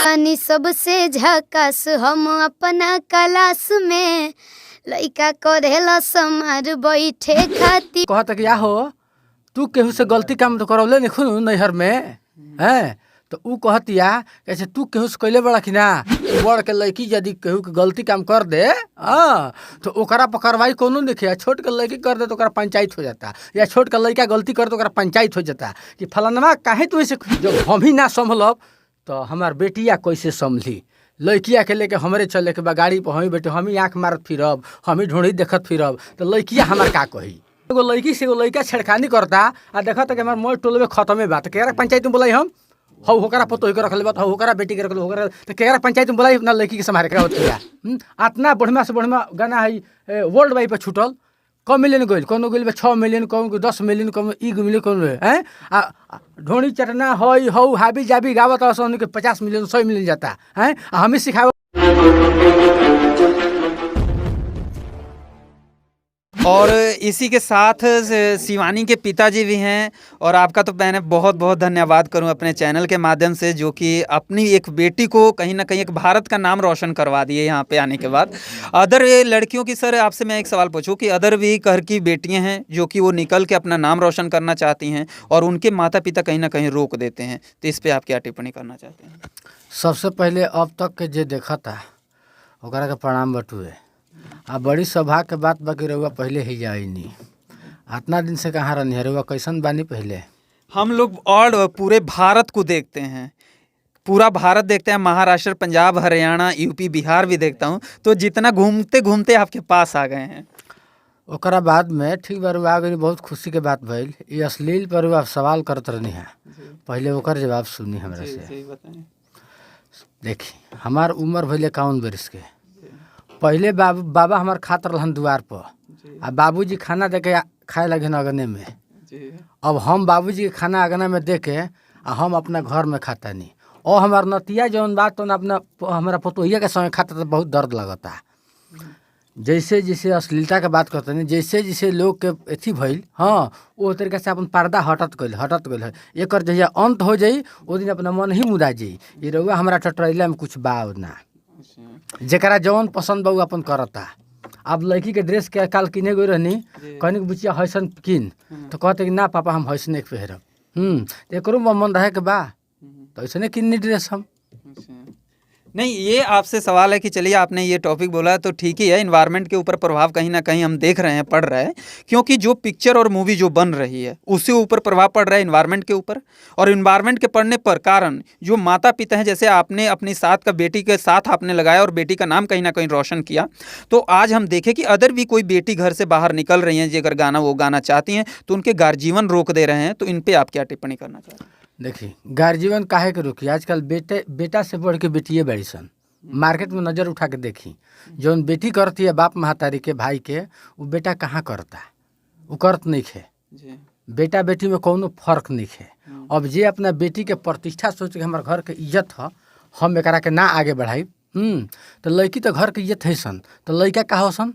तनी सबसे झकास हम अपना क्लास में लइका करेला समार बैठे खाती। कहता कि या हो तू केहू से गलती काम तो करौले निखुन नैहर में हैं तो ऊ कहतिया कैसे तू केहू से कैले बड़ा कि ना बड़ के लड़की यदि केहू के गलती काम कर दे तो ओकरा पर कार्रवाई कोनो नहीं। छोट के लड़की कर दे तो ओकरा पंचायत हो जाता, या छोट के लड़का गलती कर तो ओकरा पंचायत हो जाता कि फलानमा काहे तू ऐसे। जब हम ही ना संभलब तो हमार बेटिया कैसे संभली। लड़किया के लेके हमारे चले के बा गाड़ी पर हम ही बैठे, हम ही आँख मारत फिरब, हम ही ढूंढी देखत फिरब तो लड़किया हमार का कही। एगो लड़की से एगो लड़का छेड़खानी करता आ देखता कि हमार मोर टोलवे खत्मे बात केरा पंचायत में बोलाई हम हौ होकरा पतो के रख ले बात हौ होकरा बेटी के रख ले होकरा तो केरा पंचायत में बोलाई अपना लड़की के संभारे के होतिया। इतना बढ़िया से बढ़िया गाना है वर्ल्ड वाइड पे छूटल कम मिलियन गइल कोनो गइल 6 मिलियन कोनो 10 मिलियन कोनो 1 मिलियन कोनो हैं ढोणी चटना हई हौ हाबी जाबी गावत असन के 50 मिलियन 100 मिलियन जाता हैं हमें सिखाओ। और इसी के साथ शिवानी के पिताजी भी हैं और आपका तो मैंने बहुत बहुत धन्यवाद करूं अपने चैनल के माध्यम से जो कि अपनी एक बेटी को कहीं ना कहीं एक भारत का नाम रोशन करवा दिए यहाँ पे आने के बाद। अदर लड़कियों की सर आपसे मैं एक सवाल पूछूं कि अदर भी घर की बेटियां हैं जो कि वो निकल के अपना नाम रोशन करना चाहती हैं और उनके माता पिता कहीं ना कहीं रोक देते हैं, तो इस पर आप क्या टिप्पणी करना चाहते हैं? सबसे पहले अब तक के जे देखा था ओकरा के प्रणाम बटुए आ बड़ी सभा के बात बाकी रहुआ पहले ही जाई नहीं। इतना दिन से कहाँ रहनी है रहुआ कैसन बानी पहले? हम लोग और पूरे भारत को देखते हैं, पूरा भारत देखते हैं, महाराष्ट्र पंजाब हरियाणा यूपी बिहार भी देखता हूँ, तो जितना घूमते घूमते आपके पास आ गए हैं। ओकरा बाद में ठीक बार आ गई, बहुत खुशी के बात भइल। ये अश्लील पर आप सवाल करत रहनी है, पहले ओकर जवाब सुनी हमरा से। देखी हमार उम्र भइल 51 बरस के। पहले बाबा हमार खात रहन दुआर पर आ बाबूजी खाना दे के खाए लगे अगने में। अब हम बाबूजी के खाना अगना में दे के आ हम अपना घर में खाता नहीं और हमार नतिया जौन बात तो अपना हमारा पतोहिया के संगे खाता तो बहुत दर्द लगता। जैसे जैसे अश्लीलता के बात करते नहीं, जैसे जैसे लोग के अथी भइल हाँ वो तरीके से अपन पर्दा हटत गइल है। एक जहिया अंत हो जाई वो दिन अपना मन ही मुदा जाई। ये रहुआ हमारा टटरैला में कुछ बा ना जरा जौन पसंद बा अपन करता। अब लड़की के ड्रेस के काल किने गई रहनी कहनी बुचिया हैसन किन तो कहते कि ना पापा हम हैसने पहरब एकरो मन रहे के बा तो ऐसे किन्नी ड्रेस हम नहीं। ये आपसे सवाल है कि चलिए आपने ये टॉपिक बोला तो ठीक ही है, इन्वायरमेंट के ऊपर प्रभाव कहीं ना कहीं हम देख रहे हैं पड़ रहा है, क्योंकि जो पिक्चर और मूवी जो बन रही है उसके ऊपर प्रभाव पड़ रहा है इन्वायरमेंट के ऊपर। और इन्वायरमेंट के पड़ने पर कारण जो माता पिता हैं, जैसे आपने अपनी साथ का बेटी के साथ आपने लगाया और बेटी का नाम कहीं ना कहीं रोशन किया, तो आज हम देखें कि अदर भी कोई बेटी घर से बाहर निकल रही हैं, जो अगर गाना वो गाना चाहती हैं तो उनके गार्जियन रोक दे रहे हैं, तो इन पर आप क्या टिप्पणी करना चाहते हैं? देखिए गार्जियन काहे के रोकी, आजकल बेटा से बढ़ के बेटिए बड़ी सन। मार्केट में नज़र उठा के देखी जौन बेटी करती है बाप महतारी के भाई के वो बेटा कहाँ करता, वो करत नहीं है। बेटा बेटी में कोनो फर्क नहीं है। अब जे अपना बेटी के प्रतिष्ठा सोच के हमारे घर के इज्जत है हम एकरा के ना आगे बढ़ाई तो लड़की तो घर के इज्जत है सन, तो लड़का का हो सन,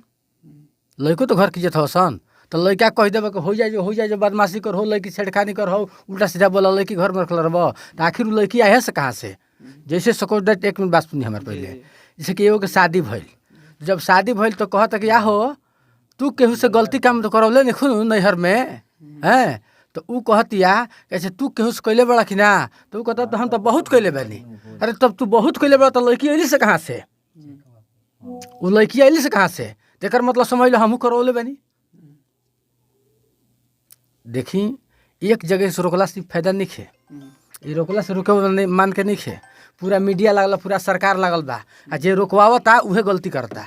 लड़को तो घर की इज्जत हो सन। तो लड़का कह देवे कि हो जाए जो बदमाशी कर हो, लड़की छेड़खानी कर हो, उल्टा सीधा बोला लड़की घर में रखल रह तो आखिर लड़की आए से कहाँ से? जैसे सको डेट 1 मिनट बात सुनी हमारे पहले, जैसे कि एगो के शादी भइल, जब शादी भइल तो कहता कि या हो तू केहू से गलती काम तो करौले निखुन नैहर में हैं तो ऊ कहतिया कैसे तू केहू से कैले बड़ा कि ना तो ऊ कहता तो हम तो बहुत कैले बानी। अरे तब तू बहुत कैले बड़ा तो लड़की अली से कहाँ से? वो लड़की अली से कहाँ से? तेकर मतलब समझ लो हमहू करौले बानी। देखी एक जगह से रोकला से फायदा नहीं है, ये रोकला से रुके मान के नहीं है। पूरा मीडिया लागल, पूरा सरकार लागल बा आ जे रोकवावता उहे गलती करता।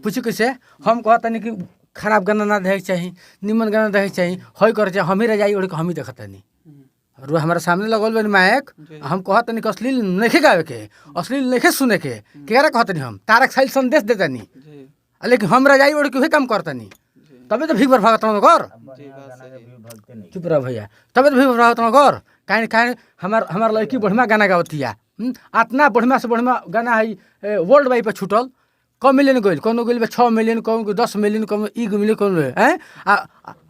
पूछी कैसे हम कहता नहीं कि खराब गाना ना देखे चाहिए, निमन गाना देखे चाहिए, हई कर चाहे हम ही रजाई ओढ़ के हम ही देखता नहीं। और वो हमारे सामने लगल बनी मायक हम कहता नहीं कि अश्लील नहीं गावे के, अश्लील नहीं सुने के केरा कहता नहीं हम तारक साइल संदेश देता नहीं, लेकिन हम रजाई ओढ़ के वही काम करता नहीं। तबे तो भीख भर भागता हूँ घर, चुप रह भैया, तबे तो भीख भर भागता हूँ घर। काहे हमार लड़की बढ़िया गाना गावतिया, इतना बढ़िया से बढ़िया गाना है वर्ल्ड वाइड पे छूटल कम मिलियन गइल कोनो गइल 6 मिलियन कोनो 10 मिलियन कोनो 1 मिलियन कोनो हैं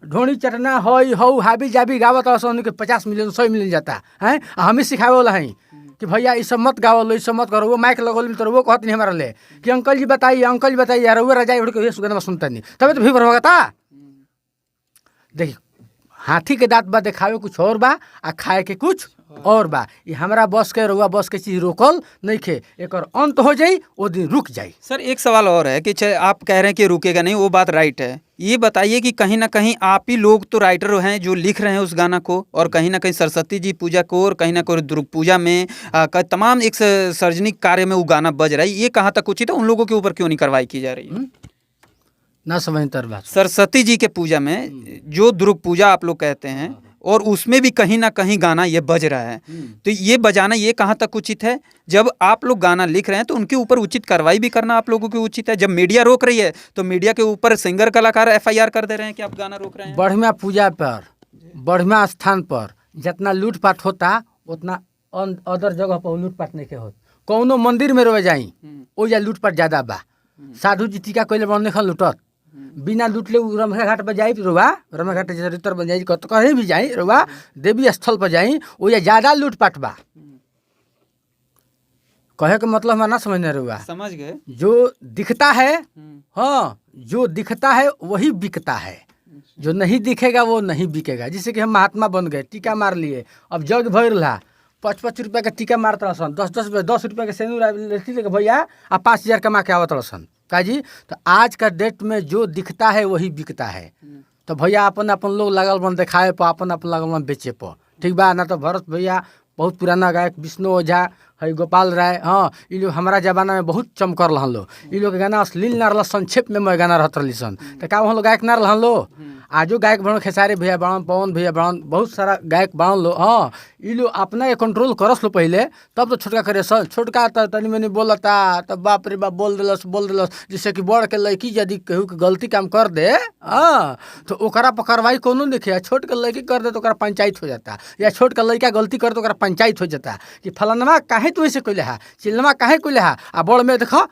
ढोणी चटना हई हौ हाबी जाबी गावत असन के 50 मिलियन 100 मिलियन जाता हैं। हम ही सिखावे वाला हैं कि भैया ये सब मत गाओ लो, ये सब मत करो। वो माइक लगोल तो वो कहत नहीं हमारा ले कि अंकल जी बताइए यार, वो रजाई उड़ के ये सुगंध में सुनता नहीं, तभी तो भीड़ होगा था। देखिए हाथी के दांत बा देखावे कुछ और बा आ खाए के कुछ और बा। ये हमारा बस के रउआ बस के चीज रोकल नहीं खे, एक अंत हो जाई वो दिन रुक जाई। सर एक सवाल और है कि आप कह रहे हैं कि रुकेगा नहीं, वो बात राइट है। ये बताइए कि कहीं ना कहीं आप ही लोग तो राइटर हैं जो लिख रहे हैं उस गाना को, और कहीं ना कहीं सरस्वती जी पूजा को और कहीं ना कहीं दुर्ग पूजा में तमाम एक सार्वजनिक कार्य में वो गाना बज रहा है, ये कहाँ तक उचित है? उन लोगों के ऊपर क्यों नहीं कार्रवाई की जा रही है? ना समझ तर बात। सरस्वती जी के पूजा में जो दुर्ग पूजा आप लोग कहते हैं, और उसमें भी कहीं ना कहीं गाना ये बज रहा है, तो ये बजाना ये कहाँ तक उचित है? जब आप लोग गाना लिख रहे हैं तो उनके ऊपर उचित कार्रवाई भी करना आप लोगों की उचित है। जब मीडिया रोक रही है तो मीडिया के ऊपर सिंगर कलाकार FIR कर दे रहे हैं कि आप गाना रोक रहे हैं। बढ़िया पूजा पर, बढ़िया स्थान पर जितना लूटपाट होता उतना अदर जगह पर लूटपाट नहीं के होत। कौनो मंदिर में रोए जाई ओ या लूटपाट ज्यादा बा। साधु जी टीका कोई बन नहीं लूटत, बिना लूटले रमघा घाट पर जाई रोवा, रमघा घाट चरित्र बन जाई, कहीं भी जाई रोवा, देवी स्थल पर जाई वो या ज्यादा लूटपाट बा। कहे का मतलब हमारा ना समझने रोवा, समझ गए? जो दिखता है, हाँ जो दिखता है वही बिकता है, जो नहीं दिखेगा वो नहीं बिकेगा। जैसे कि हम महात्मा बन गए, टीका मार लिए, अब जग भर रहा 5-5 रुपया का टीका मारता सन, 10 रुपया के सेनूर लेके भैया आ 5,000 कमा के आवत सन का जी। तो आज का डेट में जो दिखता है वही बिकता है। तो भैया अपन लोग लागल बन दिखाए पर, अपन लागल बन बेचे पर, ठीक बा ना? तो भरत भैया बहुत पुराना गायक, विष्णु ओझा है, गोपाल राय, हाँ ये लोग हमारा जमाना में बहुत चमकर रहन लो। ये लोग के गाना अश्लील ना रहा, संक्षेप में मैं गाना रहत रही सन, तो का वहाँ लोग गायक ना रहन लो। आजो गायक बन, खेसारी भैया बन, पवन भैया बन, बहुत सारा गायक बन लो। हाँ ये लोग अपना कंट्रोल करस लो पहले, तब तो छोटका करे सन। छोटका तो तनी मनी बोलता तब बाप रे बाप बोल दिलस। जैसे कि बड़ के लड़की यदि केहू के गलती काम कर दे, हाँ तो ओकरा पर कार्रवाई कोनो नहीं। छोट के लड़की कर दे तो ओकरा पंचायत हो जाता, या छोट के लड़का गलती कर तो ओकरा पंचायत हो जाता कि फलानमा काहे तू ऐसे कैले हा, चिल्लमा काहे कैले हा। आ बड़ में देखो,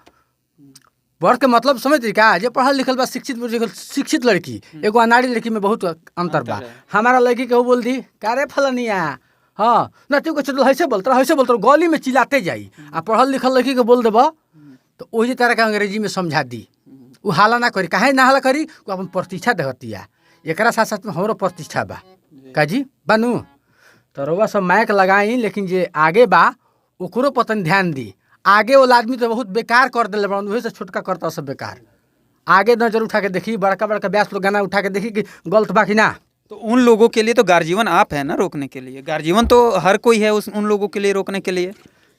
बड़ के मतलब समझ रही का, जो पढ़ल लिखल बा, शिक्षित लड़की, एगो अनाड़ी लड़की में बहुत अंतर बा। हमारा लड़की के बोल दी का रे फलनिया, हाँ ना तू कुछ ऐसे बोलता गली में चिल्लाते जाई। आ पढ़ल लिखल लड़की के बोल देब तो वही तरह के अंग्रेजी में समझा दी, वो हाला ना करी। काहे ना हाला करी? वो अपन प्रतिष्ठा देखतिया। एकरा साथ साथ में हमारो प्रतिष्ठा बा का जी बनू। तो रउआ सब माइक लगाई, लेकिन जे आगे बा ओकरो पतन ध्यान दी। आगे वाला आदमी तो बहुत बेकार कर दिले बड़ा, वही से छोटका करता सब बेकार। आगे नजर उठा के देखी, बड़का व्यास लोग गाना उठा के देखी कि गलत बा कि ना। तो उन लोगों के लिए तो गार्जीवन आप है ना रोकने के लिए, गार्जीवन तो हर कोई है उन लोगों के लिए रोकने के लिए।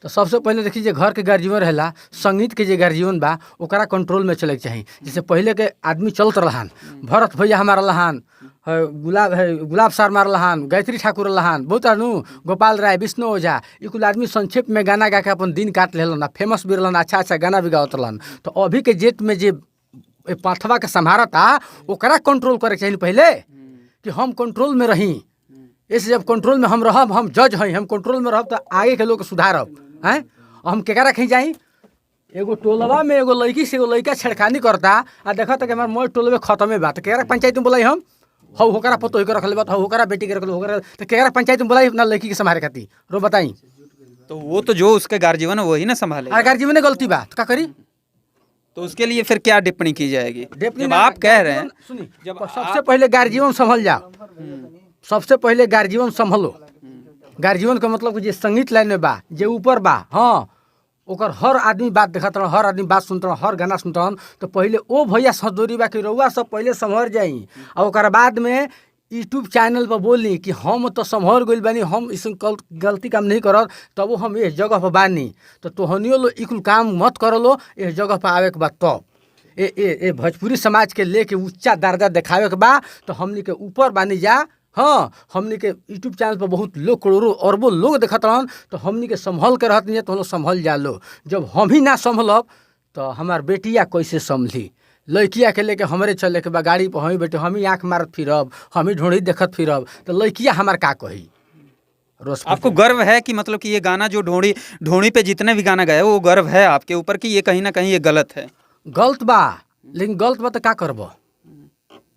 तो सबसे पहले देखिए जे घर के गार्जीवन रहेला, संगीत के जे गार्जीवन बा ओकरा कंट्रोल में चले के चाहिए। जैसे पहले के आदमी चलत रहन, भरत भैया हमारा लहान, गुलाब सार मार लहान, गायत्री ठाकुर लहान, बहुत अनु, गोपाल राय, विष्णु ओझा, ये कुल आदमी संक्षेप में गाना गा के अपन दिन काट लेलन, फेमस भी रहलन, अच्छा गाना भी गावत रहलन। तो अभी के जेट में जे पाथवा के संभारता ओकरा कंट्रोल करे चाहिए पहले, कि हम कंट्रोल में रही। ऐसे जब कंट्रोल में हम रहब, हम जज हैं, हम कंट्रोल में रहब तो आगे के लोग सुधारब हैं। हम केकरा कहीं जाई, एगो टोलवा में एगो लड़की से एगो लड़का छेड़खानी करता आ देखा कि हमारे मोर टोलवे खत्मे बात, केकरा पंचायत में बोलाई हम हौ होकरा पतो के रखले बात, होकरा बेटी के रखले, होकरा तो केकरा पंचायत में बोलाई अपना लड़की के संभाले खाती रो बताई। तो वो तो जो उसके गार्जीवन है वही ना संभाले। अरे गार्जीवन ने गलती बात का करी, तो उसके लिए फिर क्या टिप्पणी की जाएगी? जब आप कह रहे हैं, सुनी, जब सबसे पहले गार्जीवन संभल जाओ, सबसे पहले गार्जीवन संभलो। गार्जीवन का मतलब जे संगीत लाइन में बा, जे ऊपर बा, हाँ ओकर हर आदमी बात देखत रहन, हर आदमी बात सुनत रहन, हर गाना सुनत रहन। तो पहले ओ भैया सदोरी बा कि रउआ सब पहले संभर जाई, और ओकर बाद में यूट्यूब चैनल पर बोली कि हम तो संभर गइल बानी, हम इस गलती काम नहीं करत, तब हम इस जगह पर बानी। तो तोहनियो लो इकुल काम मत कर लो, इस जगह पर आवे के बाद तब ए भोजपुरी समाज के लेके ऊंचा दर्जा दिखावे के बा, तो हमनी के ऊपर बानी जा। हाँ हमनी के यूट्यूब चैनल पर बहुत लोग, करोड़ों अरबों लोग देखत रहन, तो हमनी के संभल के रहत नहीं, तो हम लोग संभल जा लो। जब हम ही ना संभलब तो हमार बेटिया कैसे संभली? लड़किया के लेके हमारे चले के बा गाड़ी पर, हम ही बेटे हम ही आँख मारत फिरब, हम ही ढूंढी देखत फिरब, तो लड़किया हमार का कही? आपको गर्व है कि मतलब कि ये गाना जो ढोड़ी पे जितने भी गाना गाए वो गर्व है आपके ऊपर कि ये कहीं ना कहीं ये गलत है? गलत बा, लेकिन गलत बा तो का करबो,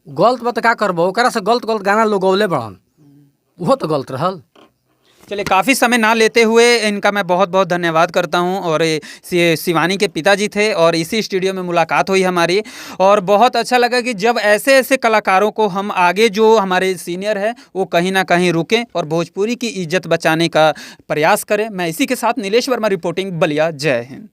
गलत बा तो का करबो, ओकरा से गलत गाना लोग गौले बड़न, वो तो गलत रहल। चलिए, काफ़ी समय ना लेते हुए इनका मैं बहुत बहुत धन्यवाद करता हूं। और ये शिवानी के पिताजी थे और इसी स्टूडियो में मुलाकात हुई हमारी, और बहुत अच्छा लगा कि जब ऐसे ऐसे कलाकारों को हम आगे, जो हमारे सीनियर है वो कहीं ना कहीं रुकें और भोजपुरी की इज्जत बचाने का प्रयास करें। मैं इसी के साथ नीलेश वर्मा, रिपोर्टिंग बलिया। जय हिंद।